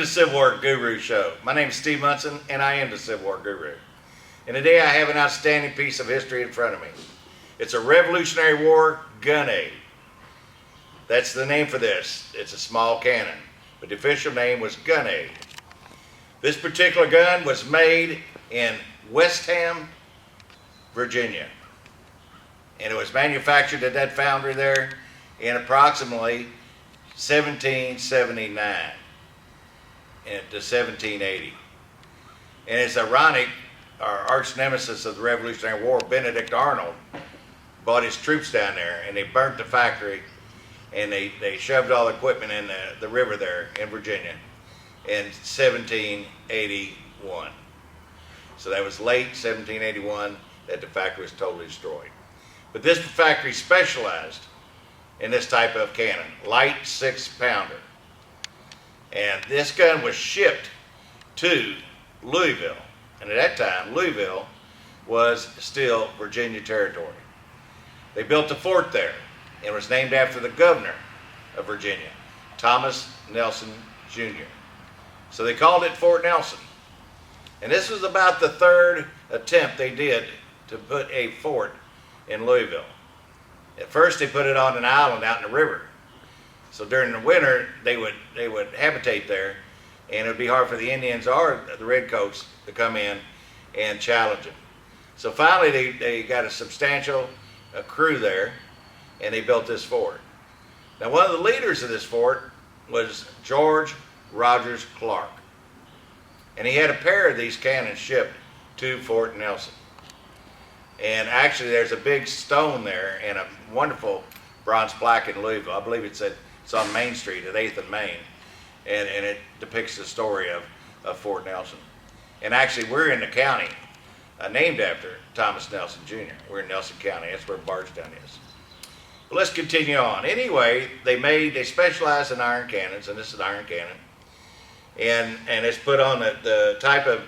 to the Civil War Guru Show. My name is stevemnsn, and I am the Civil War Guru. And today I have an outstanding piece of history in front of me. It's a Revolutionary War Gunnade. That's the name for this. It's a small cannon, but the official name was Gunnade. This particular gun was made in Westham, Virginia. And it was manufactured at that foundry there in approximately 1779 to 1780. And it's ironic, our arch nemesis of the Revolutionary War, Benedict Arnold, brought his troops down there and they burnt the factory and they shoved all the equipment in the river there in Virginia in 1781. So that was late 1781 that the factory was totally destroyed. But this factory specialized in this type of cannon, light 6-pounder. And this gun was shipped to Louisville. And at that time, Louisville was still Virginia territory. They built a fort there and it was named after the governor of Virginia, Thomas Nelson Jr. So they called it Fort Nelson. And this was about the third attempt they did to put a fort in Louisville. At first they put it on an island out in the river. So during the winter they would habitate there and it would be hard for the Indians or the Redcoats to come in and challenge them. So finally they got a substantial crew there and they built this fort. Now one of the leaders of this fort was George Rogers Clark. And he had a pair of these cannons shipped to Fort Nelson. And actually there's a big stone there and a wonderful bronze plaque in Louisville. I believe it's on Main Street at 8th and Main. And it depicts the story of Fort Nelson. And actually we're in the county named after Thomas Nelson Jr. We're in Nelson County. That's where Bardstown is. But let's continue on. Anyway, they specialize in iron cannons, and this is an iron cannon. And it's put on the type of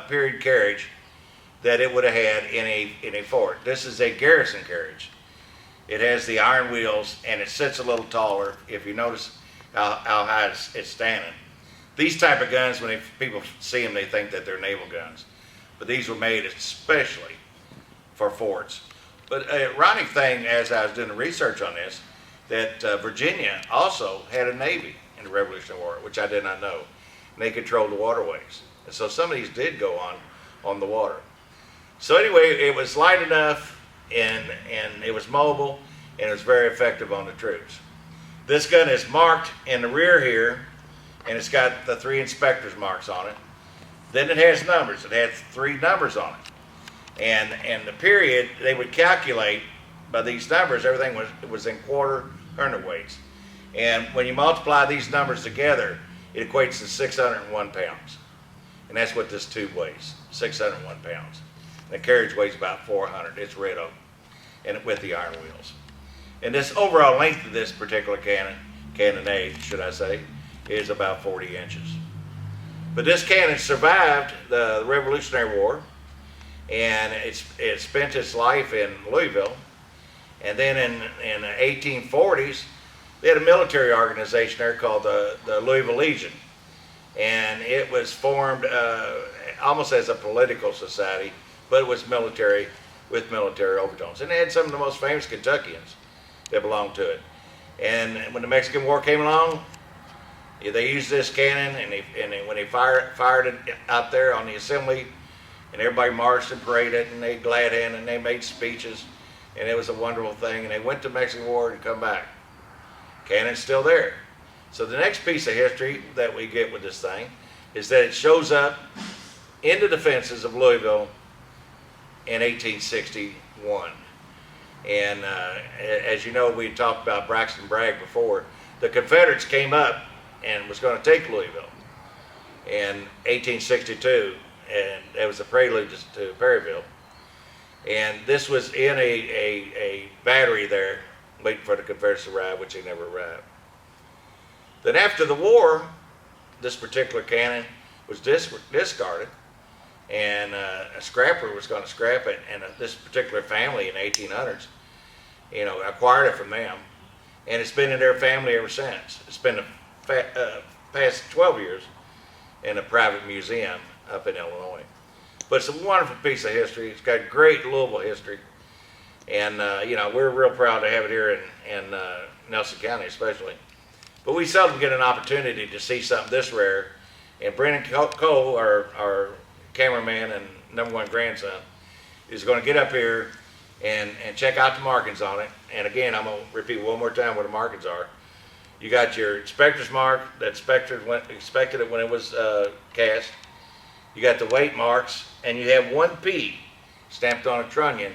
period carriage that it would have had in a fort. This is a garrison carriage. It has the iron wheels and it sits a little taller. If you notice how high it's standing. These type of guns, when people see them, they think that they're naval guns. But these were made especially for forts. But an ironic thing, as I was doing the research on this, that Virginia also had a navy in the Revolutionary War, which I did not know. And they controlled the waterways. And so some of these did go on the water. So anyway, it was light enough and it was mobile and it was very effective on the troops. This gun is marked in the rear here and it's got the 3 inspectors marks on it. Then it has numbers. It has 3 numbers on it. And the period, they would calculate by these numbers, everything was in quarter hundredweights. And when you multiply these numbers together, it equates to 601 pounds. And that's what this tube weighs, 601 pounds. The carriage weighs about 400. It's red oak, and with the iron wheels. And this overall length of this particular cannonade, should I say, is about 40 inches. But this cannon survived the Revolutionary War, and it spent its life in Louisville. And then in the 1840s, they had a military organization there called the Louisville Legion, and it was formed almost as a political society. But it was military with military overtones. And they had some of the most famous Kentuckians that belonged to it. And when the Mexican War came along, they used this cannon and when they fired it out there on the assembly, and everybody marched and paraded and they glad hand and they made speeches. And it was a wonderful thing. And they went to the Mexican War and come back. Cannon's still there. So the next piece of history that we get with this thing is that it shows up in the defenses of Louisville in 1861. And as you know, we talked about Braxton Bragg before. The Confederates came up and was going to take Louisville in 1862, and it was a prelude to Perryville. And this was in a battery there waiting for the Confederates to arrive, which they never arrived. Then after the war, this particular cannon was discarded, and a scrapper was going to scrap it, and this particular family in the 1800s, acquired it from them, and it's been in their family ever since. It's been the past 12 years in a private museum up in Illinois. But it's a wonderful piece of history. It's got great Louisville history. And, you know, we're real proud to have it here in Nelson County especially. But we seldom get an opportunity to see something this rare. And Brendan Cole, our cameraman and #1 grandson, is going to get up here and check out the markings on it. And again, I'm going to repeat one more time what the markings are. You got your inspector's mark that inspected it when it was cast. You got the weight marks, and you have 1P stamped on a trunnion,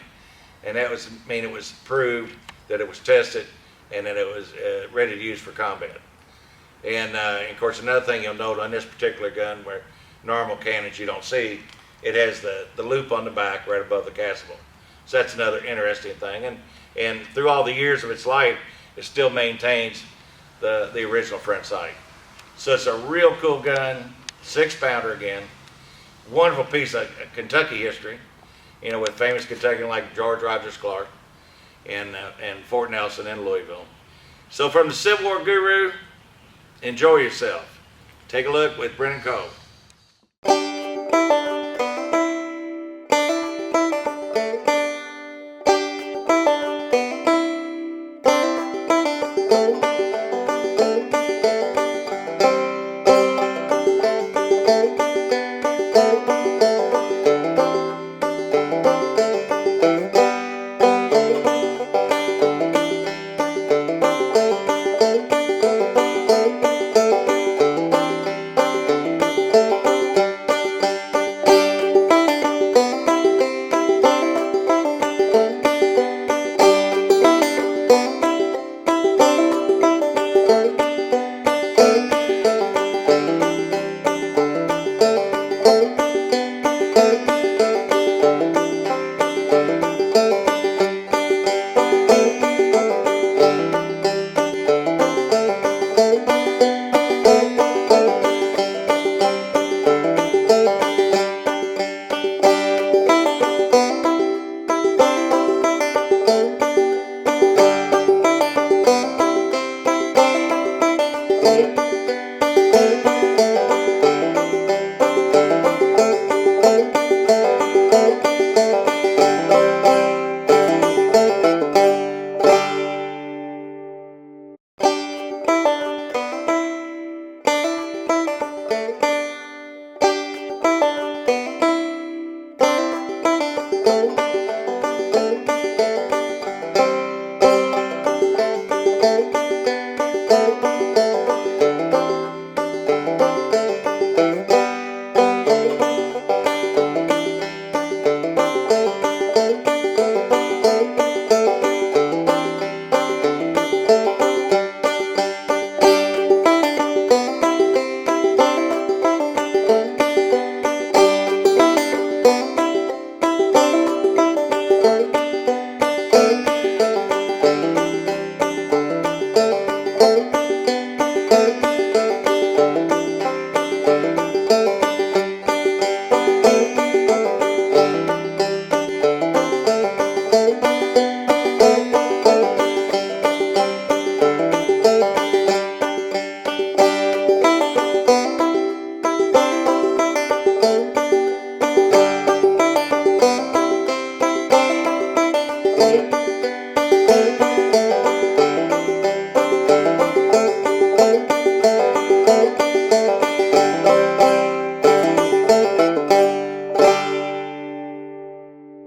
and that was mean it was proved that it was tested and that it was ready to use for combat. And of course, another thing you'll note on this particular gun, where normal cannons you don't see, it has the loop on the back right above the castable. So that's another interesting thing. And through all the years of its life, it still maintains the original front sight. So it's a real cool gun, 6-pounder again. Wonderful piece of Kentucky history, you know, with famous Kentuckian like George Rogers Clark and Fort Nelson and Louisville. So from the Civil War guru, enjoy yourself. Take a look with Brendan Cole.